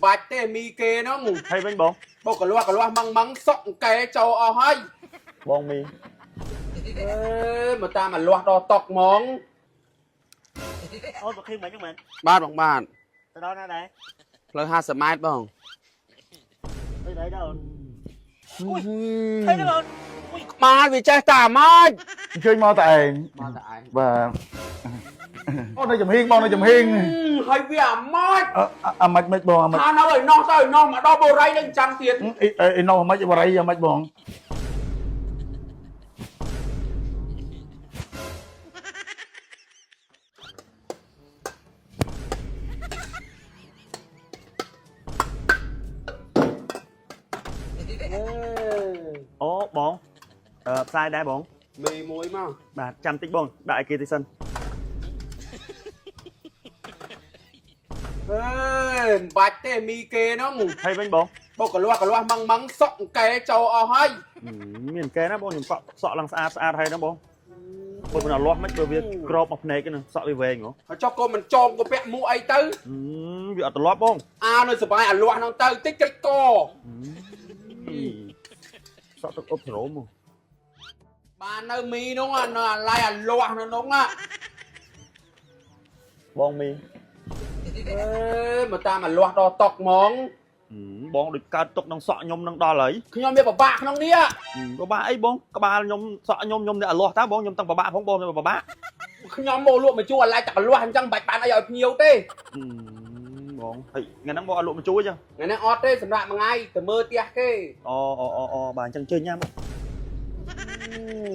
បាច់ទេមីគេហ្នឹងហើយវិញបងបោកកលាស់ម៉ងសុកកែចូលអស់ហើយបងមីមកតាមមកលាស់ដល់តុកហ្មងអូនមកឃើញមិនហ្នឹងមែនបាទបងបាទទៅដល់ណាដែរផ្លូវ50ម៉ែត្របងទៅដល់អូនហើយទៅអូនក្បាលវាចេះតែអាម៉េចអញ្ជើញមកតែឯងមកតែឯងបាទអូននៅចំហៀងបងនៅចំហៀងហើយវាអាម៉េចអាម៉េចមិនបងអាម៉េចថានៅឲ្យនោះទៅនោះមកដល់បូរីនឹងចាំទៀតអីនោះអាម៉េចបូរីអាម៉េចបងអូបងផ្សាយដែរបងមីមួយមកបាទចាំតិចបងដាក់ឲ្យគេតិចសិនមិនបាច់ទេមីគេហ្នឹងហើយវិញបង បោកកលាស់ម៉ងសុកកែចូលអស់ហើយមានកែណាបងខ្ញុំសក់ឡើងស្អាតហើយណាបងពុតមិនលាស់មិនព្រោះវាក្របមកភ្នែកហ្នឹងសក់វាវែងហ៎ចុះក៏មិនចងក៏ពាក់មួកអីទៅវាអត់ត្រឡប់បងនៅសុបាយអាលាស់ហ្នឹងទៅតិចកិច្ចកសក់ទឹកអប់ស្រោមបាននៅមីនោះនៅអាឡៃអាលាស់នៅនោះបងមីមកតាមអាលាស់ដល់តុកហ្មងបងដូចកើតទុកក្នុងសក់ខ្ញុំនឹងដល់ហើយខ្ញុំមានពិបាកក្នុងនេះពិបាកអីបងក្បាលខ្ញុំសក់ខ្ញុំនេះអាលាស់តើបងខ្ញុំទាំងពិបាកផងបងពិបាកខ្ញុំមកលក់មកជួអាឡៃតែអាលាស់អញ្ចឹងបាច់បានអីឲ្យភ្ញៀវទេបងហើយថ្ងៃហ្នឹងមកអត់លក់មកជួយចឹងថ្ងៃនេះអត់ទេសម្រាប់មួយថ្ងៃទៅមើលផ្ទះគេអូបាទអញ្ចឹងជើញញ៉ាំ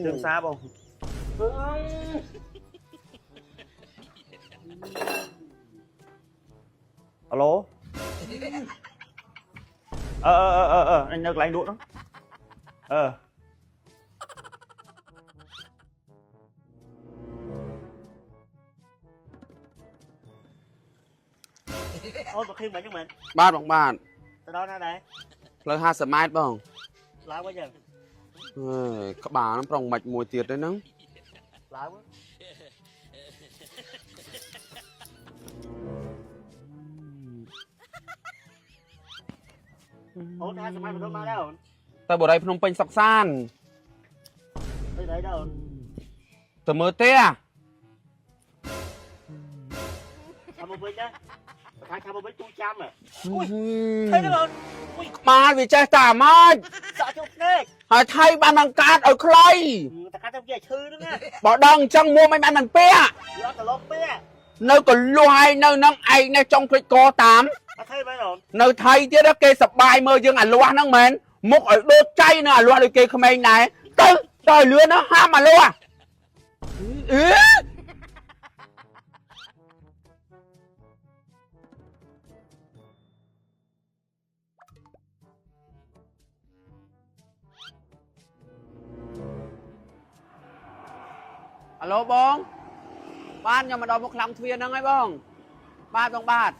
ជើងសាបងអាឡូអញនៅកន្លែងលក់ហ្នឹងអូនមកឃើញមិនហ្នឹងមែនបាទបងបាទទៅដល់ណាដែរផ្លូវ50ម៉ែត្របងឡើងវិញចឹងក្បាលហ្នឹងប្រុងមិនមួយទៀតទេហ្នឹងឡើងអូន50ម៉ែត្រមកដល់អូនទៅបូរីភ្នំពេញសុកសានទៅដល់អូនទៅមើលទេខាងមកវិញណាខាងមកវិញទូចាំហើយទៅអូនក្បាលវាចេះតែអាម៉េចសក់ជុំភ្នែកហើយថៃបានបង្កើតឲ្យខ្លីតែកាត់ទៅវាឈឺហ្នឹងណាបើដឹងអញ្ចឹងមួមិនបានមិនពាក់វាអត់ត្រឡប់ពាក់នៅកលួយនៅនឹងឯងនេះចង់ភ្លេចកតាមអត់ថៃមែនអូននៅថៃទៀតគេសបាយមើលយើងអាលាស់ហ្នឹងមែនមុខឲ្យដូចចៃនៅអាលាស់ដូចគេក្មេងដែរទៅលឿនណាហាមអាលាស់អាឡូបងបានខ្ញុំមកដល់មុខខ្លាំងទ្វារហ្នឹងហើយបងបាទបងបាទ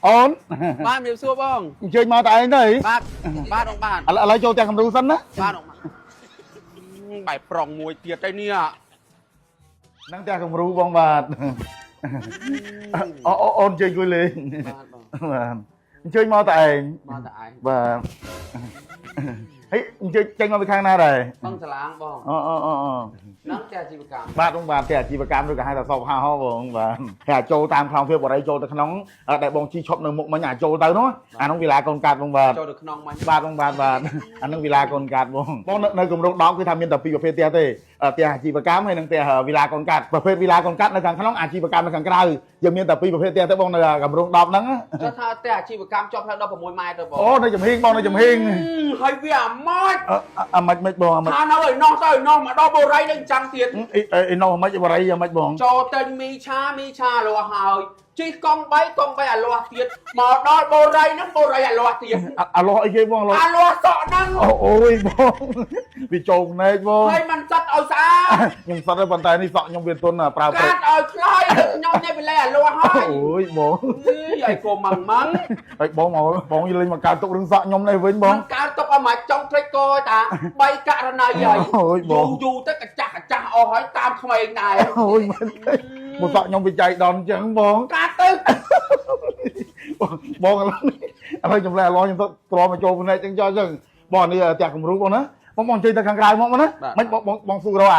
អូនបាទមានសួរបងអញ្ជើញមកតែឯងទៅបាទបងបាទឥឡូវចូលទាំងគំរូសិនណាបាទបងបែបប្រុងមួយទៀតទៅនេះហ្នឹងទាំងគំរូបងបាទអូនអញ្ជើញគួយលេងបាទអញ្ជើញមកតែឯងបាទហើយអញ្ជើញចេញមកពីខាងណាដែរបងសាឡាងបងហ្នឹងតែអាជីវកម្មបាទបងបាទតែអាជីវកម្មឬក៏ហៅថាសពហៅហោបងបាទតែចូលតាមខ្លងទ្វារបរិយចូលទៅក្នុងដែលបងជីឈប់នៅមុខមិញចូលទៅនោះអានោះវិឡាកូនកាត់បងបាទចូលទៅក្នុងមិញបាទបងបាទអានោះវិឡាកូនកាត់បងនៅគម្រោង10គឺថាមានតែពីរប្រភេទផ្ទះទេផ្ទះអាជីវកម្មហើយនិងផ្ទះវិឡាកូនកាត់ប្រភេទវិឡាកូនកាត់នៅខាងក្នុងអាជីវកម្មនៅខាងក្រៅយើងមានតែពីរប្រភេទផ្ទះទៅបងនៅគម្រោង10ហ្នឹងគាត់ថាផ្ទះអាជីវកម្មជាប់ផ្លូវ16ម៉ែត្រទៅបងអូនៅចំហៀងបងនៅចំហៀងហើយវាអាម៉េចអាម៉េចមិនបងអាម៉េចថានៅឲ្យនោះទៅនោះមកដល់បូរីនឹងចាំទៀតអីនោះអាម៉េចបូរីអាម៉េចបងចូលទៅមីឆាលាស់ហើយជិះកង់3អាលាស់ទៀតមកដល់បូរីហ្នឹងបូរីអាលាស់ទៀតអាលាស់អីគេបងអាលាស់សក់ហ្នឹងអូយបងវាចូលភ្នែកបងហើយមិនសិតឲ្យស្អាតខ្ញុំសិតហើយប៉ុន្តែនេះសក់ខ្ញុំវាទន់ប្រើប្រាស់កាត់ឲ្យខ្លីខ្ញុំនេះវាលេអាលាស់ហើយអូយបងឲ្យកុំម៉ងហើយបងលេងមកកើតទុករឿងសក់ខ្ញុំនេះវិញបងកើតទុកឲ្យមកចង់ភ្លេចកតា3ករណីហើយអូយបងយូរទៅកាចាស់អស់ហើយតាមក្មេងដែរអូយមិន một sọ nhom bị chạy đòn chẳng bóng កាត់ទៅ bóng anh ơi chồng là lo nhom to mà cho bên này chẳng cho chừng bóng đi chặt cùng rú bóng đó bóng chơi ta khang cài bóng đó mấy bóng su đâu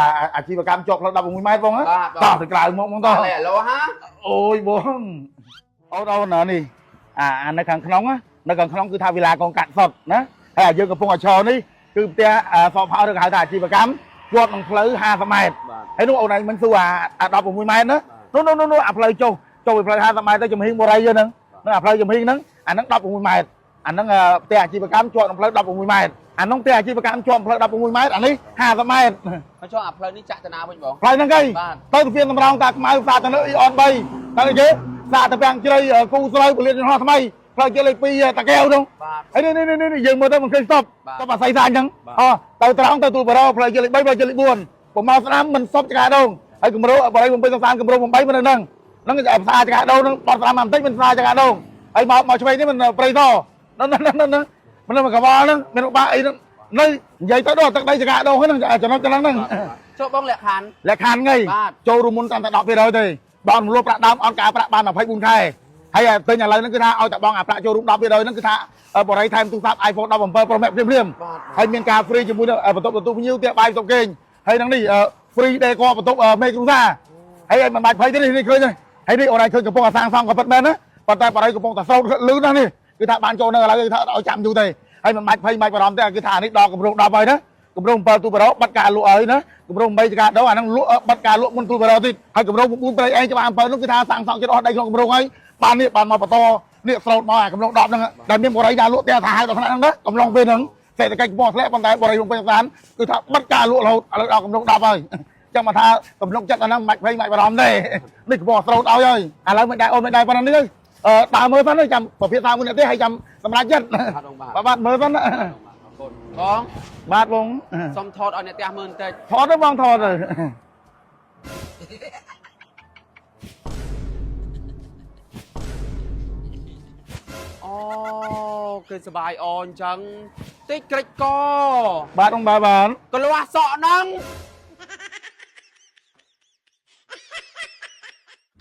chi và cam chọc là đập 1 mét bóng á to thì cài bóng to ឡែលោហ่า ôi bóng ô đâu nè nè nó khang nóng á nó khang nóng cứ thao villa con cạn sọt đó hay là dương cái phong ở chờ đi cứ tia sọp phao được hai chi và cam chọt bằng phơi 20 mét thấy đúng ông này mình su đập 1 mét đó nó phơi châu phơi 20 mét tới chùm hiên bò đây chưa nè nó phơi chùm hiên nó nó đập 1 mét nó tia chi và cam chọt bằng phơi đập 1 mét nó tia chi và cam chọt phơi đập 1 métនេះ 20 mét เขาชอบអាផ្លូវនេះចាក់តាណាវិញបង ផ្លូវហ្នឹងគេទៅទៅពីតម្រងតាខ្មៅសាទៅនៅអ៊ីអន3តែគេសាទៅពាំងជ្រៃគូស្រូវពលានយន្តហោះថ្មីផ្លូវជិះលេខ2តាកែវនោះហើយនេះយើងមើលទៅមិនឃើញស្តុបទៅបាស័យសាអញ្ចឹងទៅត្រង់ទៅទូលបារោផ្លូវជិះលេខ3ផ្លូវជិះលេខ4ប្រមកស្ដាំមិនស្តុបចកាដងហើយគម្រោងបរិយបំពេញសង្សានគម្រោង8មិននៅហ្នឹងផ្សារចកាដងហ្នឹងបត់ស្ដាំមកបន្តិចមិនផ្សារចកាដងហើយមកឆ្វេងនេះមិនព្រៃសហ្នឹងមិនមកកវល់ហ្នឹងមានបាក់អីហ្នឹងនៅនិយាយទៅដល់ទឹកដីចកាដងហ្នឹងចំណុចហ្នឹង ចូលបងលក្ខខណ្ឌ លក្ខខណ្ឌហ្នឹងចូលរួមមុនតាមតែ 10% ទេបងរំលោភប្រាក់ដើមអត់ការប្រាក់បាន 24 ខែហើយទិញឥឡូវហ្នឹងគឺថាឲ្យតែបងអាប្រាក់ចូលរួម 10% ហ្នឹងគឺថាបរិយថែមទូរស័ព្ទ iPhone 17 Pro Max ភ្លាមហើយមានការ free ជាមួយនឹងបន្ទប់ទទួលភ្ញៀវទៀតបាយបន្ទប់គេងហើយហ្នឹងនេះ free ដេកបន្ទប់មេគ្រូសាហើយមិនបាច់ភ័យទេនេះឃើញហើយនេះអូនឯងឃើញកំពុងតែសាងសង់ក៏ពិតមែនណាប៉ុន្តែបរិយកំពុងតែស្រោតលឺណាស់នេះគឺថាបានចូលនៅឥឡូវគឺថាឲ្យចាំយូរទេហើយមិនបាច់ភ័យមិនបាច់បារម្ភទេគឺថានេះដល់កម្រង10ហើយណាកម្រង7ទូបរោបាត់ការលក់ហើយណាកម្រង8ចកាដងអាហ្នឹងលក់បាត់ការលក់មុនទូបរោទៀតហើយកម្រង9ប្រៃឯងច្បាស់7នោះគឺថាសាងសង់ចិត្តអស់ដីក្នុងកម្រងហើយបាននេះបានមកបន្តនេះស្រោតមកអាកម្រង10ហ្នឹងដែលមានបរិយដាក់លក់ផ្ទះថាហៅដល់ថ្នាក់ហ្នឹងណាកំឡុងពេលហ្នឹងសេដ្ឋកិច្ចកំពុងធ្លាក់ប៉ុន្តែបរិយក្នុងពេញសានគឺថាបាត់ការលក់រហូតឥឡូវដល់កម្រង10ហើយចឹងមកថាកម្រងចិត្តអាហ្នឹងមិនបាច់ភ័យមិនបាច់បារម្ភទេនេះកំពុងស្រោតឲ្យហើយឥឡូវមិនដែរអូនមិនដែរប៉ុណ្ណឹងនេះដើរមើលសិនចាំប្រភេទតាមមួយនេះទេហើយចាំសម្រាប់ចិត្តបាទមើលសិន បង បាទបង សុំថតឲ្យអ្នកផ្ទះមើលបន្តិច ថតទៅបងថតទៅ អូគេសបាយអអញ្ចឹងតិចក្រិចក បាទបងបាទ កលាស់សក់ហ្នឹង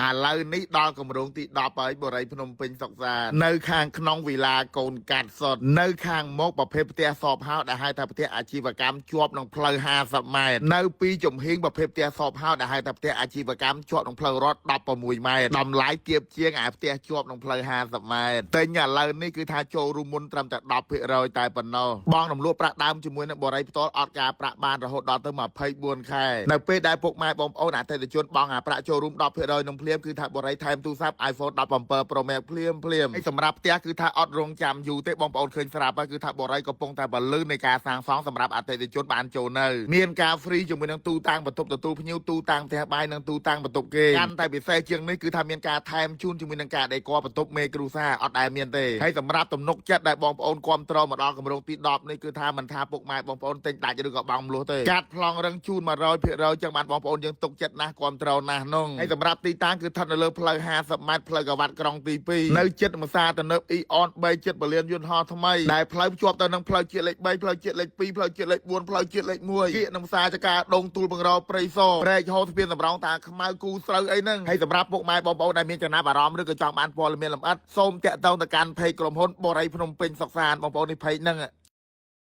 ឥឡូវនេះដល់គម្រោងទី10ហើយបរិយភ្នំពេញសុកសាននៅខាងក្នុងវិឡាកូនកាត់សុតនៅខាងមុខប្រភេទផ្ទះសបហោដែលហៅថាផ្ទះអាជីវកម្មជាប់នឹងផ្លូវ50ម៉ែត្រនៅពីចំហៀងប្រភេទផ្ទះសបហោដែលហៅថាផ្ទះអាជីវកម្មជាប់នឹងផ្លូវរដ្ឋ16ម៉ែត្រតម្លៃទាបជាងអាផ្ទះជាប់នឹងផ្លូវ50ម៉ែត្រតែឥឡូវនេះគឺថាចូលរួមមុនត្រឹមតែ 10% តែប៉ុណ្ណោះបងរំលោភប្រាក់ដើមជាមួយនឹងបរិយផ្ទាល់អត់ការប្រាក់បានរហូតដល់ទៅ24ខែនៅពេលដែលពុកម៉ែបងប្អូនអតិថិជនបងអាប្រាក់ចូលរួម 10% នឹងភ្លាមគឺថាបរិយថែមទូរស័ព្ទ iPhone 17 Pro Max ភ្លាមហើយសម្រាប់ផ្ទះគឺថាអត់រងចាំយូរទេបងប្អូនឃើញស្រាប់ហើយគឺថាបរិយកំពុងតែបលឺនៃការសាងសង់សម្រាប់អតិថិជនបានចូលនៅមានការ free ជាមួយនឹងទូតាំងបន្ទប់ទទួលភ្ញៀវទូតាំងផ្ទះបាយនិងទូតាំងបន្ទប់គេកាន់តែពិសេសជាងនេះគឺថាមានការថែមជូនជាមួយនឹងការដេកបន្ទប់មេគ្រួសារអត់ដែលមានទេហើយសម្រាប់ទំនុកចិត្តដែលបងប្អូនគាំទ្រមកដល់គម្រោងទី10នេះគឺថាមិនថាពុកម៉ែបងប្អូនទិញដាច់ឬក៏បង់មលុះទេកាត់ប្លង់រឹងជូន 100% ចឹងបានបងប្អូនយើងទុកចិត្តណាស់គាំទ្រណាស់នោះហើយសម្រាប់ទីតាំងគឺស្ថិតនៅលើផ្លូវ50ម៉ែត្រផ្លូវកវ៉ាត់ក្រុងទី2នៅជិតមសាទំនើបអ៊ីអន3ជិតពលានយន្តហោះថ្មីដែលផ្លូវភ្ជាប់ទៅនឹងផ្លូវជាតិលេខ3ផ្លូវជាតិលេខ2ផ្លូវជាតិលេខ4ផ្លូវជាតិលេខ1គៀកនឹងផ្សារចកាដងទូលបង្រោព្រៃសព្រែកហោស្ពានតម្រងតាខ្មៅគូស្រូវអីហ្នឹងហើយសម្រាប់ពុកម៉ែបងប្អូនដែលមានចំណាប់អារម្មណ៍ឬក៏ចង់បានព័ត៌មានលម្អិតសូមតាក់ទងទៅកាន់เพจក្រុមហ៊ុនបរិយភ្នំពេញសុកសានបងប្អូននេះเพจហ្នឹង